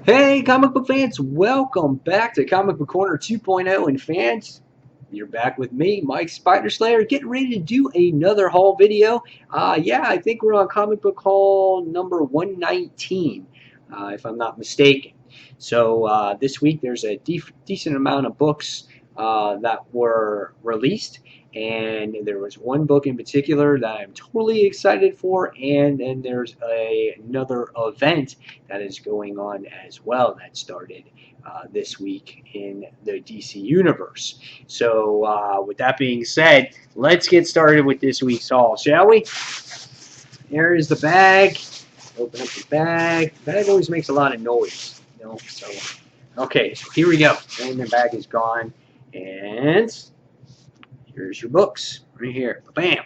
Hey, comic book fans, welcome back to Comic Book Corner 2.0. And fans, you're back with me, Mike Spider Slayer, getting ready to do another haul video. Yeah, I think we're on comic book haul number 119, if I'm not mistaken. So this week there's a decent amount of books that were released, and there was one book in particular that I'm totally excited for, and then there's another event that is going on as well that started this week in the DC Universe. So, with that being said, let's get started with this week's haul, shall we? Here is the bag. Open up the bag. The bag always makes a lot of noise, you know. So, okay, so here we go. And the bag is gone, and here's your books right here. Bam.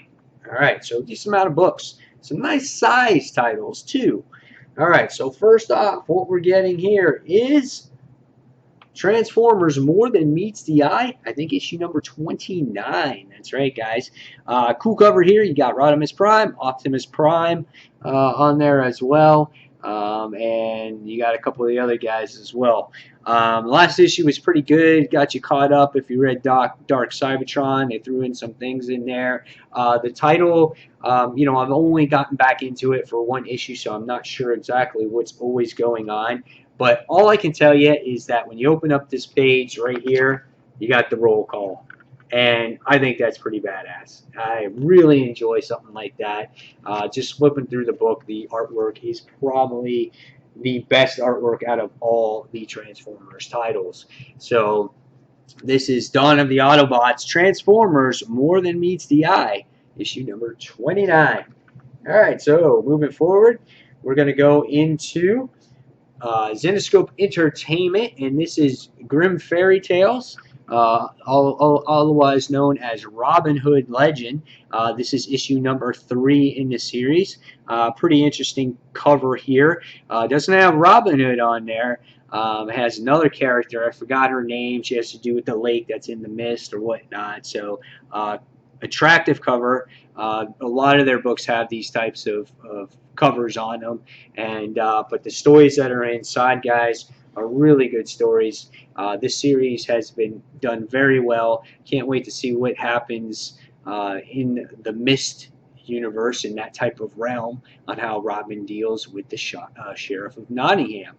All right, so decent amount of books. Some nice size titles too. All right, so first off, what we're getting here is Transformers More Than Meets the Eye. I think issue number 29. That's right, guys. Cool cover here. You got Rodimus Prime, Optimus Prime on there as well. And you got a couple of the other guys as well. Last issue was pretty good. Got you caught up if you read Dark Cybertron. They threw in some things in there. The title, I've only gotten back into it for one issue, so I'm not sure exactly what's always going on. But all I can tell you is that when you open up this page right here, you got the roll call. And I think that's pretty badass. I really enjoy something like that. Just flipping through the book, the artwork is probably the best artwork out of all the Transformers titles. So this is Dawn of the Autobots, Transformers More Than Meets the Eye, issue number 29. All right, so moving forward, we're going to go into Zenescope Entertainment, and this is Grim Fairy Tales, otherwise known as Robin Hood Legend. This is issue number 3 in the series. Pretty interesting cover here. Doesn't have Robin Hood on there. It has another character. I forgot her name. She has to do with the lake that's in the mist or whatnot. So attractive cover. A lot of their books have these types of covers on them, and but the stories that are inside, guys, are really good stories. This series has been done very well. Can't wait to see what happens in the Mist universe, in that type of realm, on how Robin deals with the Sheriff of Nottingham.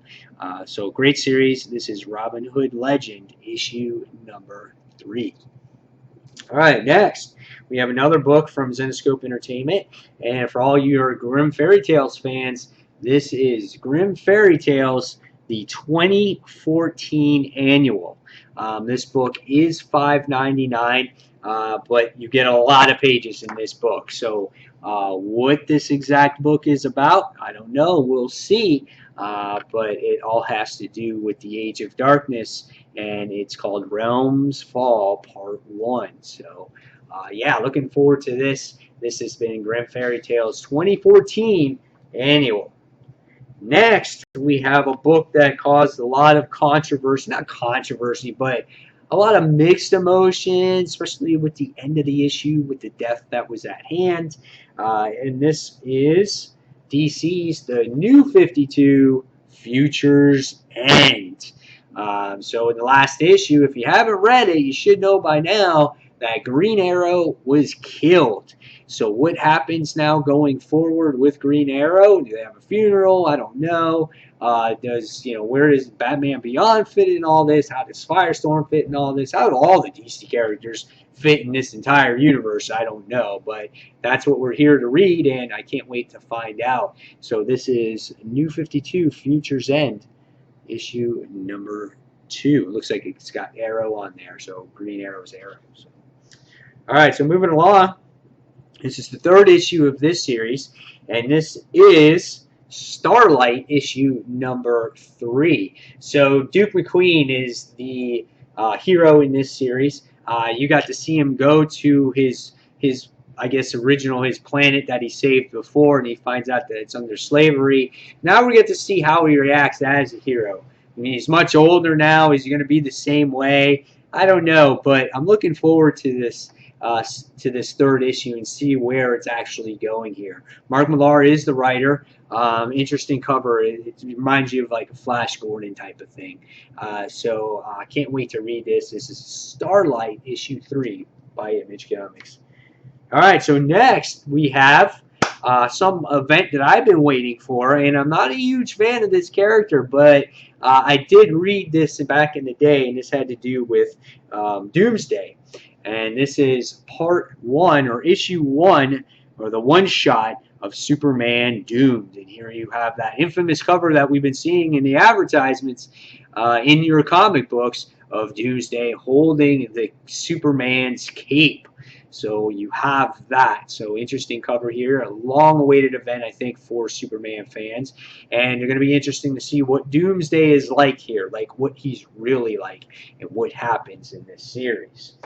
So great series. This is Robin Hood Legend, issue number 3. All right, next we have another book from Zenescope Entertainment, and for all your Grim Fairy Tales fans, this is Grim Fairy Tales, the 2014 annual. This book is $5.99, but you get a lot of pages in this book. So what this exact book is about, I don't know. We'll see. But it all has to do with the Age of Darkness, and it's called Realms Fall Part 1. So, yeah, looking forward to this. This has been Grim Fairy Tales 2014 Annual. Next, we have a book that caused a lot of controversy. Not controversy, but a lot of mixed emotions, especially with the end of the issue, with the death that was at hand. And this is DC's The New 52, Futures End. So in the last issue, if you haven't read it, you should know by now that Green Arrow was killed. So what happens now going forward with Green Arrow? Do they have a funeral? I don't know. Where does Batman Beyond fit in all this? How does Firestorm fit in all this? How do all the DC characters fit in this entire universe? I don't know, but that's what we're here to read, and I can't wait to find out. So this is New 52, Futures End, issue number 2. It looks like it's got Arrow on there, so Green Arrow's Arrow. So. All right, so moving along. This is the 3rd issue of this series, and this is Starlight issue number 3. So Duke McQueen is the hero in this series. You got to see him go to his his planet that he saved before, and he finds out that it's under slavery. Now we get to see how he reacts as a hero. I mean, he's much older now. Is he going to be the same way? I don't know, but I'm looking forward to this to this third issue and see where it's actually going here. Mark Millar is the writer. Interesting cover. It reminds you of like a Flash Gordon type of thing. So I can't wait to read this. This is Starlight issue 3 by Image Comics. All right, so next we have some event that I've been waiting for, and I'm not a huge fan of this character, but I did read this back in the day, and this had to do with Doomsday. And this is part 1, or issue 1, or the one-shot of Superman Doomed. And here you have that infamous cover that we've been seeing in the advertisements in your comic books of Doomsday holding the Superman's cape. So you have that. So interesting cover here. A long-awaited event, I think, for Superman fans. And you're going to be interesting to see what Doomsday is like here, like what he's really like and what happens in this series.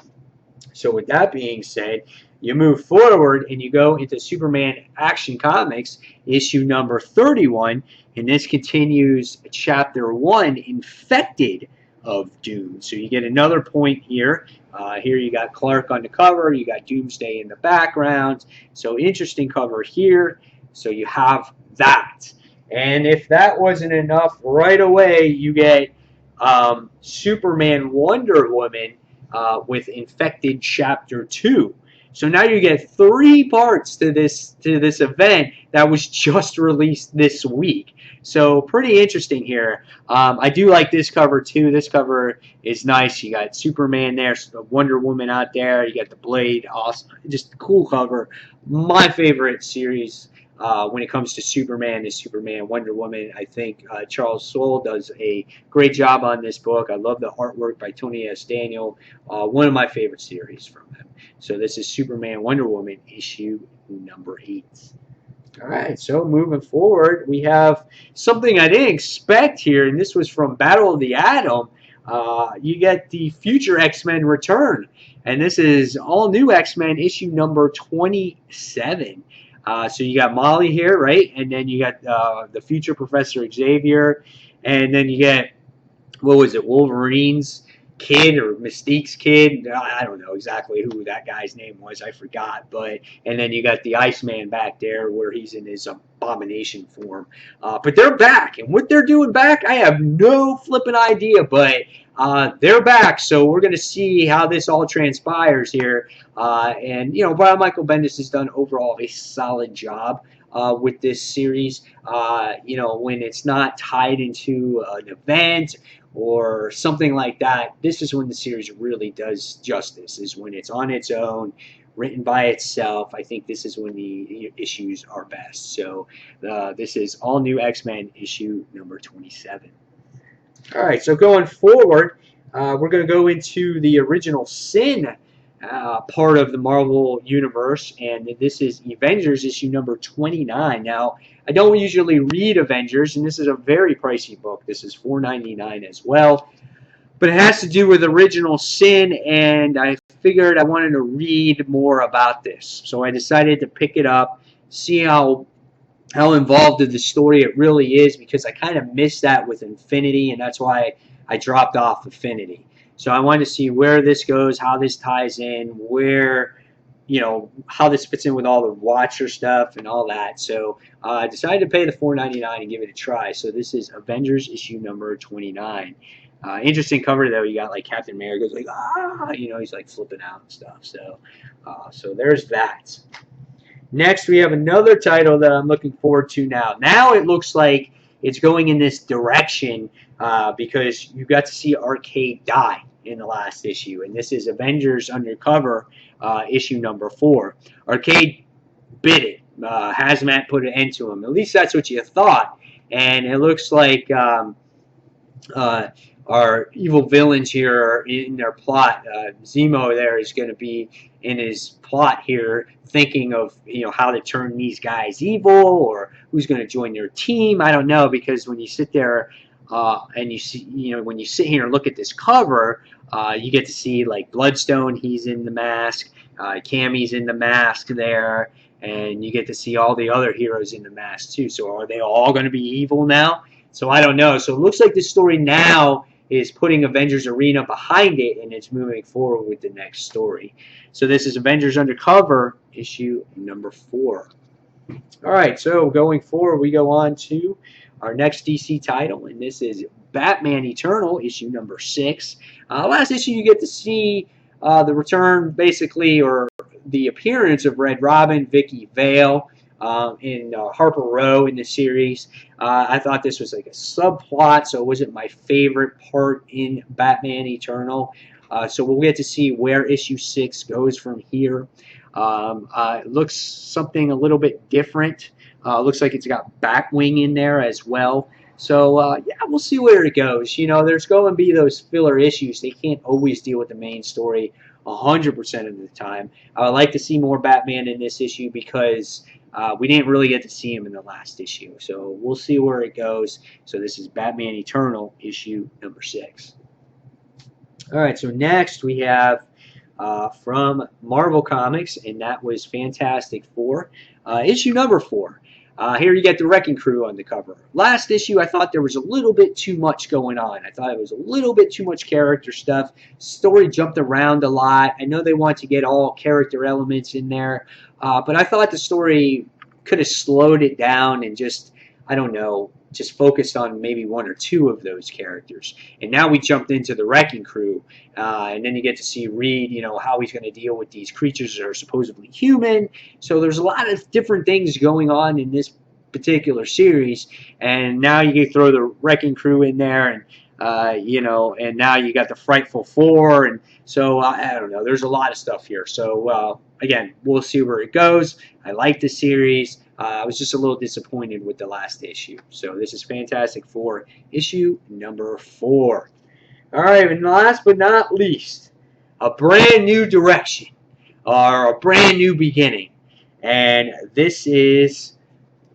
So with that being said, you move forward and you go into Superman Action Comics, issue number 31, and this continues chapter 1, Infected of Doom. So you get another point here. Here you got Clark on the cover, you got Doomsday in the background. So interesting cover here. So you have that. And if that wasn't enough, right away you get Superman Wonder Woman with Infected Chapter 2. So now you get 3 parts to this event that was just released this week. So pretty interesting here. I do like this cover too. This cover is nice. You got Superman there, Wonder Woman out there. You got the Blade. Awesome. Just a cool cover. My favorite series when it comes to Superman is Superman Wonder Woman. I think Charles Soule does a great job on this book. I love the artwork by Tony S. Daniel. One of my favorite series from him. So this is Superman Wonder Woman issue number 8. All right, so moving forward, we have something I didn't expect here, and this was from Battle of the Atom. You get the Future X-Men return, and this is all new X-Men issue number 27. So you got Molly here, right? And then you got the future Professor Xavier, and then you get, what was it, Wolverine's kid or Mystique's kid? I don't know exactly who that guy's name was. I forgot. But and then you got the Iceman back there where he's in his abomination form. But they're back, and what they're doing back, I have no flipping idea. But they're back, so we're going to see how this all transpires here. And you know, Brian Michael Bendis has done overall a solid job with this series. You know, when it's not tied into an event or something like that, this is when the series really does justice, is when it's on its own, written by itself. I think this is when the issues are best. So this is all new X-Men issue number 27. All right, so going forward, we're going to go into the Original Sin part of the Marvel Universe, and this is Avengers issue number 29. Now, I don't usually read Avengers, and this is a very pricey book. This is $4.99 as well, but it has to do with Original Sin, and I figured I wanted to read more about this. So I decided to pick it up, see how involved in the story it really is, because I kind of missed that with Infinity, and that's why I dropped off Infinity. So I wanted to see where this goes, how this ties in, where, you know, how this fits in with all the Watcher stuff and all that. So I decided to pay the $4.99 and give it a try. So this is Avengers issue number 29. Interesting cover though. You got like Captain America's like, you know, he's like flipping out and stuff. So there's that. Next, we have another title that I'm looking forward to now. Now it looks like it's going in this direction because you got to see Arcade die in the last issue, and this is Avengers Undercover issue number 4. Arcade bit it. Hazmat put an end to him. At least that's what you thought. And it looks like our evil villains here are in their plot. Zemo there is going to be in his plot here, thinking of, you know, how to turn these guys evil or who's going to join their team. I don't know, because when you sit there and you see, you know, when you sit here and look at this cover, you get to see like Bloodstone. He's in the mask. Cammy's in the mask there, and you get to see all the other heroes in the mask too. So are they all going to be evil now? So I don't know. So it looks like this story now is putting Avengers Arena behind it, and it's moving forward with the next story. So this is Avengers Undercover, issue number 4. All right, so going forward, we go on to our next DC title, and this is Batman Eternal, issue number 6. Last issue, you get to see the return, basically, or the appearance of Red Robin, Vicky Vale, in Harper Row in the series. I thought this was like a subplot, so it wasn't my favorite part in Batman Eternal. So we'll get to see where issue 6 goes from here. It looks something a little bit different. Looks like it's got Batwing in there as well. So, yeah, we'll see where it goes. You know, there's going to be those filler issues. They can't always deal with the main story 100% of the time. I would like to see more Batman in this issue because we didn't really get to see him in the last issue. So we'll see where it goes. So this is Batman Eternal, issue number 6. All right, so next we have from Marvel Comics, and that was Fantastic Four, issue number 4. Here you get the Wrecking Crew on the cover. Last issue, I thought there was a little bit too much going on. I thought it was a little bit too much character stuff. Story jumped around a lot. I know they want to get all character elements in there, but I thought the story could have slowed it down and just, I don't know, just focused on maybe 1 or 2 of those characters. And now we jumped into the Wrecking Crew, and then you get to see Reed, you know, how he's going to deal with these creatures that are supposedly human. So there's a lot of different things going on in this particular series, and now you can throw the Wrecking Crew in there, and you know, and now you got the Frightful Four, and so I don't know. There's a lot of stuff here. So again, we'll see where it goes. I like the series. I was just a little disappointed with the last issue. So this is Fantastic Four, issue number 4. All right, and last but not least, a brand new direction, or a brand new beginning. And this is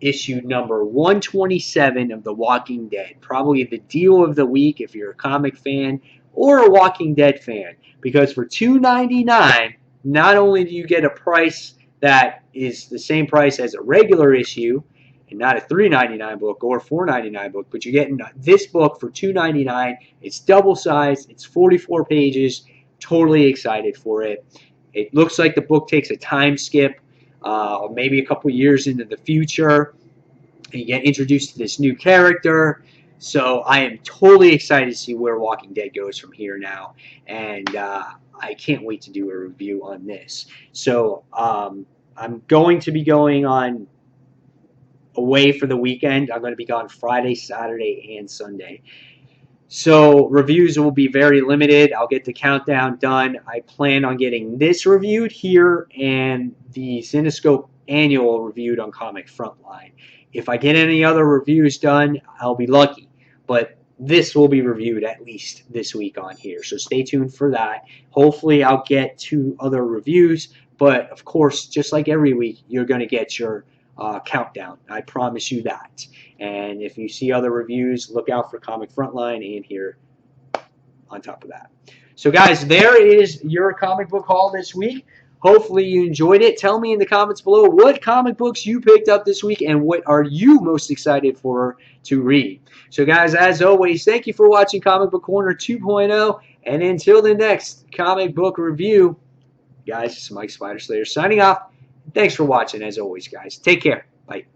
issue number 127 of The Walking Dead. Probably the deal of the week if you're a comic fan or a Walking Dead fan. Because for $2.99, not only do you get a price that is the same price as a regular issue, and not a $3.99 book or $4.99 book, but you're getting this book for $2.99. It's double sized. It's 44 pages. Totally excited for it. It looks like the book takes a time skip, maybe a couple years into the future. And you get introduced to this new character. So I am totally excited to see where Walking Dead goes from here now. And I can't wait to do a review on this. So I'm going to be going on away for the weekend. I'm going to be gone Friday, Saturday, and Sunday. So reviews will be very limited. I'll get the countdown done. I plan on getting this reviewed here and the Cinescope Annual reviewed on Comic Frontline. If I get any other reviews done, I'll be lucky. But this will be reviewed at least this week on here. So stay tuned for that. Hopefully I'll get 2 other reviews. But, of course, just like every week, you're going to get your countdown. I promise you that. And if you see other reviews, look out for Comic Frontline and here on top of that. So, guys, there is your comic book haul this week. Hopefully you enjoyed it. Tell me in the comments below what comic books you picked up this week and what are you most excited for to read. So, guys, as always, thank you for watching Comic Book Corner 2.0. And until the next comic book review, guys, this is Mike Spider Slayer signing off. Thanks for watching, as always, guys. Take care. Bye.